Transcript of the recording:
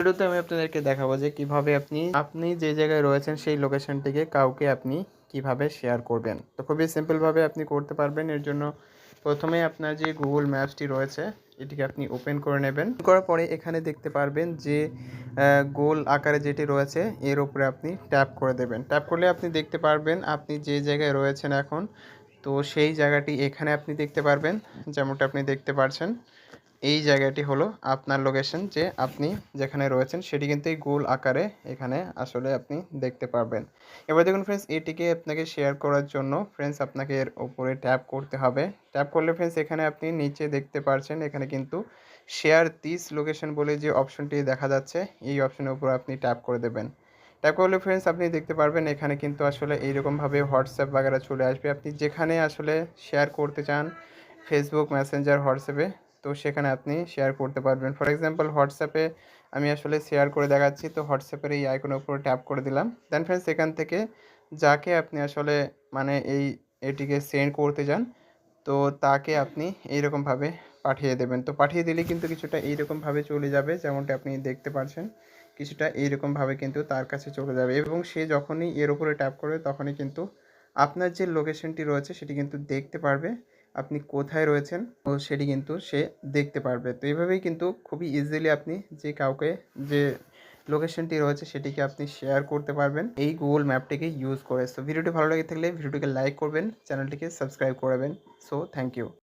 ভিডিওতে আমি আপনাদেরকে দেখাবো যে কিভাবে আপনি যে জায়গায় রয়েছেন সেই লোকেশনটিকে কাউকে আপনি কিভাবে শেয়ার করবেন। তো খুবই সিম্পলভাবে আপনি করতে পারবেন। এর জন্য প্রথমেই আপনার যে গুগল ম্যাপসটি রয়েছে এটিকে আপনি ওপেন করে নেবেন। করার পরে এখানে দেখতে পারবেন যে গোল আকারে যেটি রয়েছে এর উপরে আপনি ট্যাপ করে দেবেন। ট্যাপ করলে আপনি দেখতে পারবেন আপনি যে জায়গায় রয়েছেন এখন, তো সেই জায়গাটি এখানে আপনি দেখতে পারবেন। যেমনটা আপনি দেখতে পারছেন, এই জায়গাটি হলো আপনার লোকেশন, যে আপনি যেখানে রয়েছেন সেটি কিন্তু এই গোল আকারে এখানে আসলে আপনি দেখতে পারবেন। এবার দেখুন ফ্রেন্ডস, এটিকে আপনাকে শেয়ার করার জন্য ফ্রেন্ডস আপনাকে এর উপরে ট্যাপ করতে হবে। ট্যাপ করলে ফ্রেন্ডস এখানে আপনি নিচে দেখতে পারছেন, এখানে কিন্তু শেয়ার দিস লোকেশন বলে যে অপশনটি দেখা যাচ্ছে, এই অপশনের উপর আপনি ট্যাপ করে দেবেন। ট্যাপ করলে ফ্রেন্ডস আপনি দেখতে পারবেন এখানে কিন্তু আসলে এইরকমভাবে হোয়াটসঅ্যাপ বাগেরা চলে আসবে। আপনি যেখানে আসলে শেয়ার করতে চান ফেসবুক, মেসেঞ্জার, হোয়াটসঅ্যাপে, তো সেখানে আপনি শেয়ার করতে পারবেন। ফর এক্সাম্পল হোয়াটসঅ্যাপে আমি আসলে শেয়ার করে দেখাচ্ছি। তো হোয়াটসঅ্যাপের এই আইকনের উপর ট্যাপ করে দিলাম। দেন ফ্রেন্ডস এখান থেকে যাকে আপনি আসলে মানে এটিকে সেন্ড করতে চান, তো তাকে আপনি এইরকমভাবে পাঠিয়ে দেবেন। তো পাঠিয়ে দিলে কিন্তু কিছুটা এইরকমভাবে চলে যাবে, যেমনটা আপনি দেখতে পাচ্ছেন। কিছুটা এইরকমভাবে কিন্তু তার কাছে চলে যাবে এবং সে যখনই এর উপরে ট্যাপ করবে তখনই কিন্তু আপনার যে লোকেশনটি রয়েছে সেটি কিন্তু দেখতে পারবে। আপনি কোথায় রয়েছেন ও সেটি কিন্তু সে দেখতে পারবে। তো এভাবেই কিন্তু খুবই ইজিলি আপনি যে কাউকে যে লোকেশনটি রয়েছে সেটিকে আপনি শেয়ার করতে পারবেন এই গুগল ম্যাপটিকে ইউজ করে। সো ভিডিওটি ভালো লেগে থাকলে ভিডিওটিকে লাইক করবেন, চ্যানেলটিকে সাবস্ক্রাইব করবেন। So thank you.